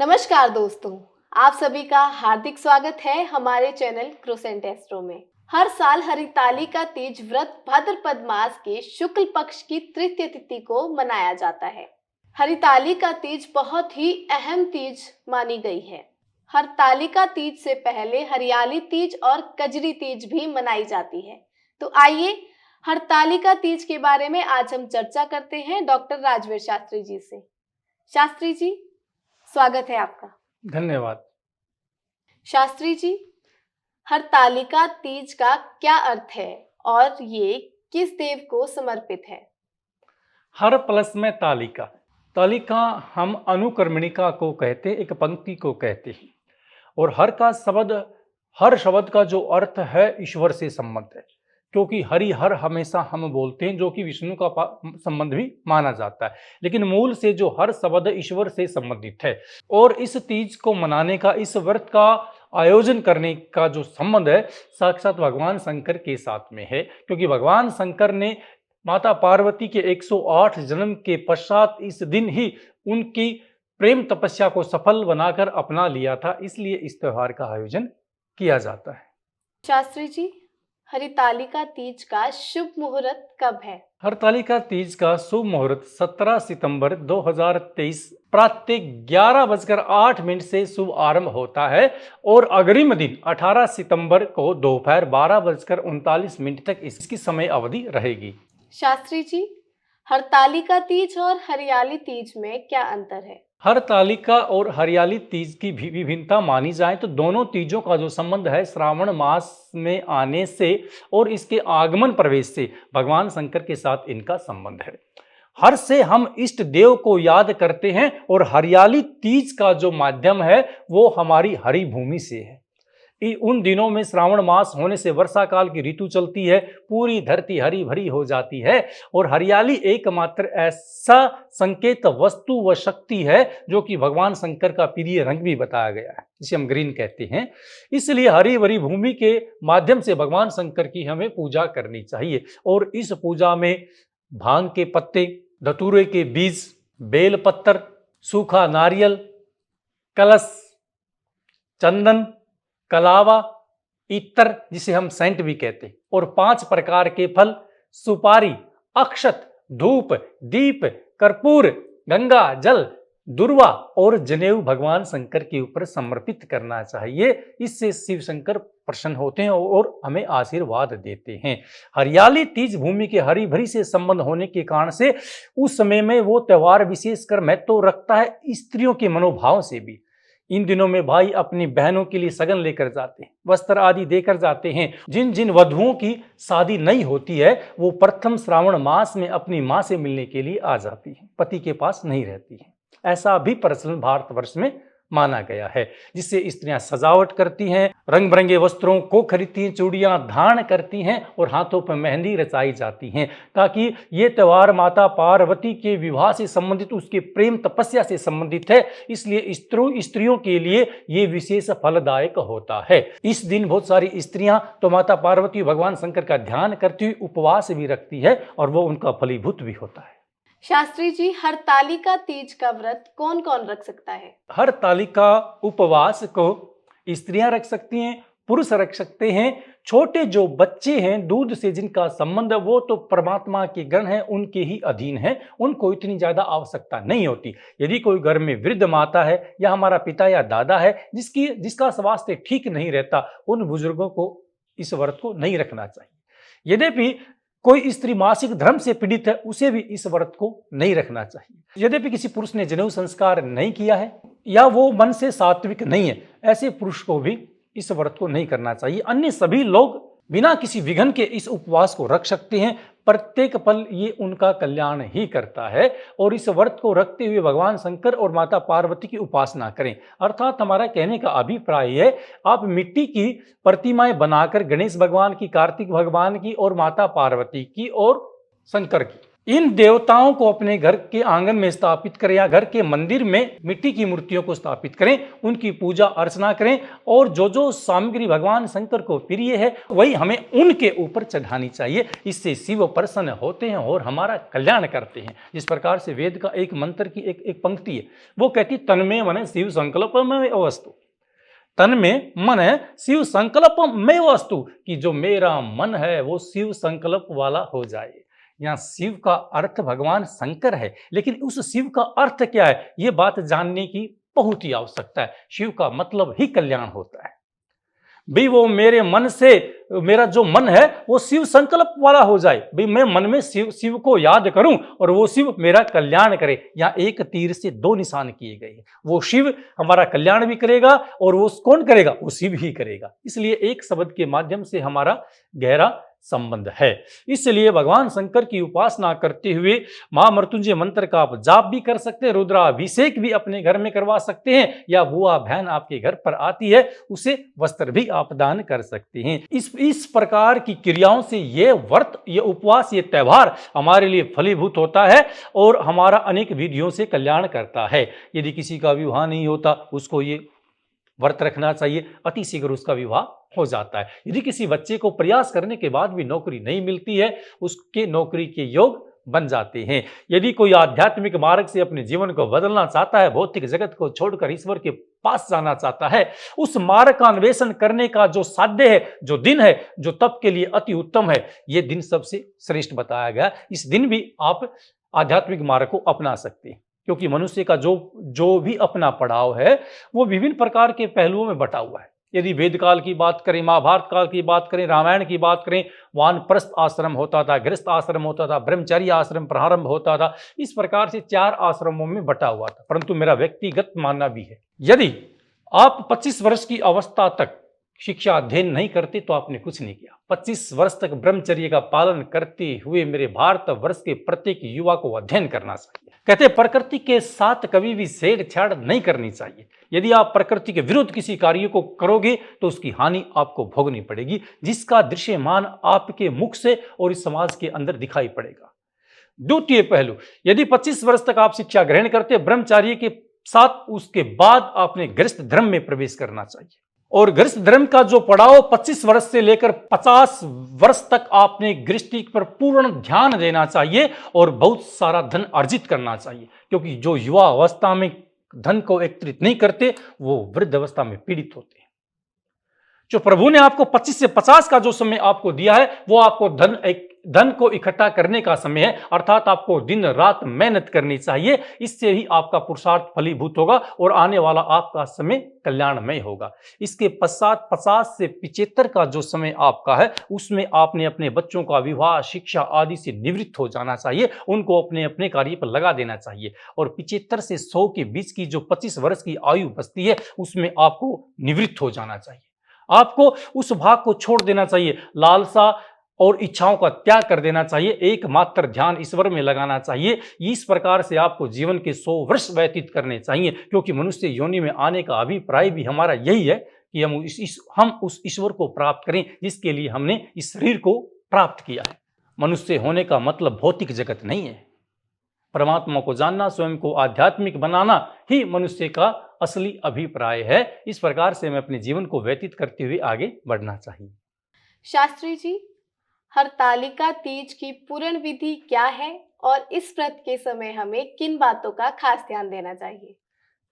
नमस्कार दोस्तों, आप सभी का हार्दिक स्वागत है हमारे चैनल क्रोसेंट एस्ट्रो में। हर साल हरिताली का तीज व्रत भाद्रपद मास के शुक्ल पक्ष की तृतीय तिथि को मनाया जाता है। हरिताली का तीज बहुत ही अहम तीज मानी गई है। हरतालिका तीज से पहले हरियाली तीज और कजरी तीज भी मनाई जाती है। तो आइए हरतालिका तीज के बारे में आज हम चर्चा करते हैं डॉक्टर राजवीर शास्त्री जी से। शास्त्री जी, स्वागत है आपका। धन्यवाद। शास्त्री जी, हरतालिका तीज का क्या अर्थ है और ये किस देव को समर्पित है? हर प्लस में तालिका। तालिका हम अनुक्रमणिका को कहते हैं, एक पंक्ति को कहते हैं। और हर शब्द का जो अर्थ है ईश्वर से संबंध है, क्योंकि हरि हर हमेशा हम बोलते हैं जो कि विष्णु का संबंध भी माना जाता है, लेकिन मूल से जो हर शब्द ईश्वर से संबंधित है। और इस तीज को मनाने का, इस व्रत का आयोजन करने का जो संबंध है साक्षात भगवान शंकर के साथ में है, क्योंकि भगवान शंकर ने माता पार्वती के 108 जन्म के पश्चात इस दिन ही उनकी प्रेम तपस्या को सफल बनाकर अपना लिया था, इसलिए इस त्योहार का आयोजन किया जाता है। शास्त्री जी, हरितालिका तीज का शुभ मुहूर्त कब है? हरतालिका तीज का शुभ मुहूर्त 17 सितंबर 2023 प्रातः 11:08 से शुभ आरंभ होता है और अग्रिम दिन 18 सितंबर को दोपहर 12:39 तक इसकी समय अवधि रहेगी। शास्त्री जी, हरतालिका तीज और हरियाली तीज में क्या अंतर है? हरतालिका और हरियाली तीज की भी विभिन्नता मानी जाए तो दोनों तीजों का जो संबंध है श्रावण मास में आने से और इसके आगमन प्रवेश से भगवान शंकर के साथ इनका संबंध है। हर से हम इष्ट देव को याद करते हैं और हरियाली तीज का जो माध्यम है वो हमारी हरि भूमि से है। उन दिनों में श्रावण मास होने से वर्षा काल की ऋतु चलती है, पूरी धरती हरी भरी हो जाती है और हरियाली एकमात्र ऐसा संकेत वस्तु व शक्ति है जो कि भगवान शंकर का प्रिय रंग भी बताया गया है, जिसे हम ग्रीन कहते हैं। इसलिए हरी भरी भूमि के माध्यम से भगवान शंकर की हमें पूजा करनी चाहिए और इस पूजा में भांग के पत्ते, धतूरे के बीज, बेल पत्तर, सूखा नारियल, कलश, चंदन, कलावा, इत्र जिसे हम सेंट भी कहते हैं, और 5 प्रकार के फल, सुपारी, अक्षत, धूप, दीप, कर्पूर, गंगा जल, दुर्वा और जनेऊ भगवान शंकर के ऊपर समर्पित करना चाहिए। इससे शिव शंकर प्रसन्न होते हैं और हमें आशीर्वाद देते हैं। हरियाली तीज भूमि के हरी भरी से संबंध होने के कारण से उस समय में वो त्योहार विशेषकर महत्व रखता है स्त्रियों के मनोभाव से भी। इन दिनों में भाई अपनी बहनों के लिए सगन लेकर जाते हैं, वस्त्र आदि देकर जाते हैं। जिन जिन वधुओं की शादी नहीं होती है वो प्रथम श्रावण मास में अपनी मां से मिलने के लिए आ जाती है, पति के पास नहीं रहती है। ऐसा भी प्रचलन भारतवर्ष में माना गया है, जिससे स्त्रियां सजावट करती हैं, रंग बिरंगे वस्त्रों को खरीदती हैं, चूड़ियां धारण करती हैं और हाथों पर मेहंदी रचाई जाती हैं, ताकि ये त्योहार माता पार्वती के विवाह से संबंधित, उसके प्रेम तपस्या से संबंधित है। इसलिए स्त्रियों के लिए ये विशेष फलदायक होता है। इस दिन बहुत सारी स्त्रियां तो माता पार्वती भगवान शंकर का ध्यान करती हुई उपवास भी रखती है और वो उनका फलीभूत भी होता है। शास्त्री जी, हरतालिका तीज का व्रत कौन कौन रख सकता है? हरतालिका उपवास को स्त्रियां रख सकती हैं, पुरुष रख सकते हैं। छोटे जो बच्चे हैं, दूध से जिनका संबंध है, वो तो परमात्मा के गण हैं, उनके ही अधीन है, उनको इतनी ज्यादा आवश्यकता नहीं होती। यदि कोई घर में वृद्ध माता है या हमारा पिता या दादा है जिसका स्वास्थ्य ठीक नहीं रहता, उन बुजुर्गों को इस व्रत को नहीं रखना चाहिए। यद्यपि कोई स्त्री मासिक धर्म से पीड़ित है, उसे भी इस व्रत को नहीं रखना चाहिए। यद्यपि किसी पुरुष ने जनेऊ संस्कार नहीं किया है या वो मन से सात्विक नहीं है, ऐसे पुरुष को भी इस व्रत को नहीं करना चाहिए। अन्य सभी लोग बिना किसी विघ्न के इस उपवास को रख सकते हैं। प्रत्येक पल ये उनका कल्याण ही करता है और इस व्रत को रखते हुए भगवान शंकर और माता पार्वती की उपासना करें। अर्थात हमारा कहने का अभिप्राय है, आप मिट्टी की प्रतिमाएं बनाकर गणेश भगवान की, कार्तिक भगवान की और माता पार्वती की और शंकर की इन देवताओं को अपने घर के आंगन में स्थापित करें या घर के मंदिर में मिट्टी की मूर्तियों को स्थापित करें, उनकी पूजा अर्चना करें और जो जो सामग्री भगवान शंकर को प्रिय है वही हमें उनके ऊपर चढ़ानी चाहिए। इससे शिव प्रसन्न होते हैं और हमारा कल्याण करते हैं। जिस प्रकार से वेद का एक मंत्र की एक पंक्ति है, वो कहती तन्मे मन शिव संकल्प में अवस्तु, तन में मन है शिव संकल्प में वस्तु, कि जो मेरा मन है वो शिव संकल्प वाला हो जाए। यहाँ शिव का अर्थ भगवान शंकर है, लेकिन उस शिव का अर्थ क्या है ये बात जानने की बहुत ही आवश्यकता है। शिव का मतलब ही कल्याण होता है भी, वो मेरे मन से, मेरा जो मन है वो शिव संकल्प वाला हो जाए भी, मैं मन में शिव को याद करूं और वो शिव मेरा कल्याण करे। यहाँ एक तीर से दो निशान किए गए हैं। वो शिव हमारा कल्याण भी करेगा और वो कौन करेगा, वो शिव ही करेगा। इसलिए एक शब्द के माध्यम से हमारा गहरा संबंध है। इसलिए भगवान शंकर की उपासना करते हुए महामृत्युंजय मंत्र का आप जाप भी कर सकते हैं, रुद्राभिषेक भी अपने घर में करवा सकते हैं, या बुआ बहन आपके घर पर आती है उसे वस्त्र भी आप दान कर सकते हैं। इस प्रकार की क्रियाओं से ये व्रत, ये उपवास, ये त्यौहार हमारे लिए फलीभूत होता है और हमारा अनेक विधियों से कल्याण करता है। यदि किसी का विवाह नहीं होता उसको ये व्रत रखना चाहिए, अति शीघ्र उसका विवाह हो जाता है। यदि किसी बच्चे को प्रयास करने के बाद भी नौकरी नहीं मिलती है, उसके नौकरी के योग बन जाते हैं। यदि कोई आध्यात्मिक मार्ग से अपने जीवन को बदलना चाहता है, भौतिक जगत को छोड़कर ईश्वर के पास जाना चाहता है, उस मार्ग का अन्वेषण करने का जो साध्य है, जो दिन है, जो तप के लिए अति उत्तम है, ये दिन सबसे श्रेष्ठ बताया गया। इस दिन भी आप आध्यात्मिक मार्ग को अपना सकते हैं, क्योंकि मनुष्य का जो भी अपना पड़ाव है वो विभिन्न प्रकार के पहलुओं में बटा हुआ है। यदि वेद काल की बात करें, महाभारत काल की बात करें, रामायण की बात करें, वानप्रस्थ आश्रम होता था, गृहस्थ आश्रम होता था, ब्रह्मचर्य आश्रम प्रारंभ होता था। इस प्रकार से 4 आश्रमों में बटा हुआ था। परंतु मेरा व्यक्तिगत मानना भी है, यदि आप 25 वर्ष की अवस्था तक शिक्षा अध्ययन नहीं करते तो आपने कुछ नहीं किया। 25 वर्ष तक ब्रह्मचर्य का पालन करते हुए मेरे भारत वर्ष के प्रत्येक युवा को अध्ययन करना चाहिए। कहते प्रकृति के साथ कभी भी छेड़छाड़ नहीं करनी चाहिए। यदि आप प्रकृति के विरुद्ध किसी कार्य को करोगे तो उसकी हानि आपको भोगनी पड़ेगी, जिसका दृश्यमान आपके मुख से और इस समाज के अंदर दिखाई पड़ेगा। द्वितीय पहलू, यदि 25 वर्ष तक आप शिक्षा ग्रहण करते ब्रह्मचार्य के साथ, उसके बाद आपने गृहस्थ धर्म में प्रवेश करना चाहिए। और गृहस्थ धर्म का जो पड़ाव 25 वर्ष से लेकर 50 वर्ष तक आपने गृहस्थी पर पूर्ण ध्यान देना चाहिए और बहुत सारा धन अर्जित करना चाहिए, क्योंकि जो युवा अवस्था में धन को एकत्रित नहीं करते वो वृद्ध अवस्था में पीड़ित होते हैं। जो प्रभु ने आपको 25 से 50 का जो समय आपको दिया है वो आपको धन को इकट्ठा करने का समय है, अर्थात आपको दिन रात मेहनत करनी चाहिए। इससे ही आपका पुरुषार्थ फलीभूत होगा और आने वाला आपका समय कल्याणमय होगा। इसके पश्चात 50 से 75 का जो समय आपका है उसमें आपने अपने बच्चों का विवाह, शिक्षा आदि से निवृत्त हो जाना चाहिए, उनको अपने अपने कार्य पर लगा देना चाहिए। और 75 से 100 के बीच की जो 25 वर्ष की आयु बचती है उसमें आपको निवृत्त हो जाना चाहिए। आपको उस भाग को छोड़ देना चाहिए, लालसा और इच्छाओं का त्याग कर देना चाहिए, एकमात्र ध्यान ईश्वर में लगाना चाहिए। इस प्रकार से आपको जीवन के 100 वर्ष व्यतीत करने चाहिए, क्योंकि मनुष्य योनि में आने का अभिप्राय भी हमारा यही है कि हम उस ईश्वर को प्राप्त करें जिसके लिए हमने इस शरीर को प्राप्त किया है। मनुष्य होने का मतलब भौतिक जगत नहीं है। परमात्मा को जानना, स्वयं को आध्यात्मिक बनाना ही मनुष्य का असली अभिप्राय है। इस प्रकार से हमें अपने जीवन को व्यतीत करते हुए आगे बढ़ना चाहिए। शास्त्री जी, हरतालिका तीज की पूर्ण विधि क्या है और इस व्रत के समय हमें किन बातों का खास ध्यान देना चाहिए?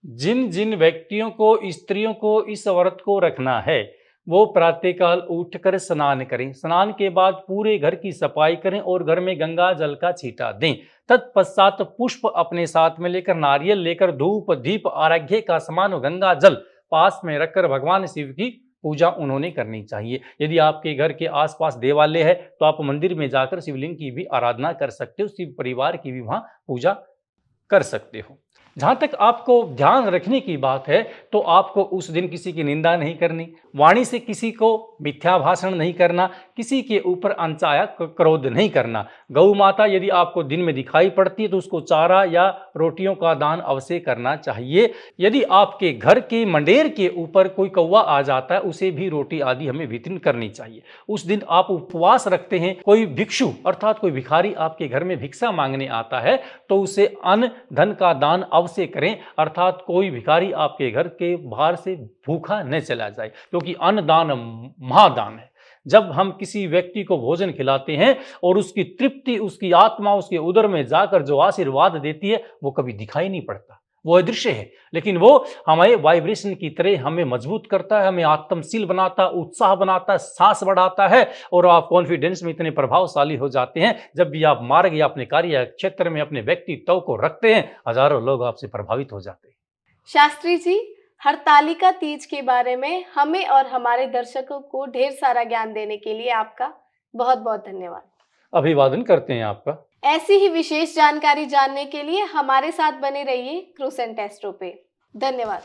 जिन जिन व्यक्तियों को, स्त्रियों को इस व्रत को रखना है वो प्रातःकाल उठकर स्नान करें। स्नान के बाद पूरे घर की सफाई करें और घर में गंगा जल का छींटा दें। तत्पश्चात पुष्प अपने साथ में लेकर, नारियल लेकर, धूप दीप आराध्य का समान गंगा जल पास में रखकर भगवान शिव की पूजा उन्होंने करनी चाहिए। यदि आपके घर के आसपास देवालय है तो आप मंदिर में जाकर शिवलिंग की भी आराधना कर सकते हो, शिव परिवार की भी वहां पूजा कर सकते हो। जहाँ तक आपको ध्यान रखने की बात है, तो आपको उस दिन किसी की निंदा नहीं करनी, वाणी से किसी को मिथ्या भाषण नहीं करना, किसी के ऊपर अनचाहा क्रोध नहीं करना। गौ माता यदि आपको दिन में दिखाई पड़ती है तो उसको चारा या रोटियों का दान अवश्य करना चाहिए। यदि आपके घर के मंडेर के ऊपर कोई कौवा आ जाता है, उसे भी रोटी आदि हमें वितरण करनी चाहिए। उस दिन आप उपवास रखते हैं, कोई भिक्षु अर्थात कोई भिखारी आपके घर में भिक्षा मांगने आता है तो उसे अन्न धन का दान अवश्य करें, अर्थात कोई भिखारी आपके घर के बाहर से भूखा न चला जाए, क्योंकि अन्न दान महादान है। जब हम किसी व्यक्ति को भोजन खिलाते हैं और उसकी तृप्ति उसकी आत्मा उसके उदर में जाकर जो आशीर्वाद देती है वो कभी दिखाई नहीं पड़ता, वो अदृश्य है, लेकिन वो हमारे वाइब्रेशन की तरह हमें मजबूत करता है, हमें आत्मशील बनाता है, उत्साह बनाता है, सांस बढ़ाता है और आप कॉन्फिडेंस में इतने प्रभावशाली हो जाते हैं। जब भी आप मार्ग या अपने कार्य क्षेत्र में अपने व्यक्तित्व को रखते हैं, हजारों लोग आपसे प्रभावित हो जाते हैं। शास्त्री जी, हरतालिका तीज के बारे में हमें और हमारे दर्शकों को ढेर सारा ज्ञान देने के लिए आपका बहुत बहुत धन्यवाद। अभिवादन करते हैं आपका। ऐसी ही विशेष जानकारी जानने के लिए हमारे साथ बने रहिए क्रूसेंट एस्ट्रो पे। धन्यवाद।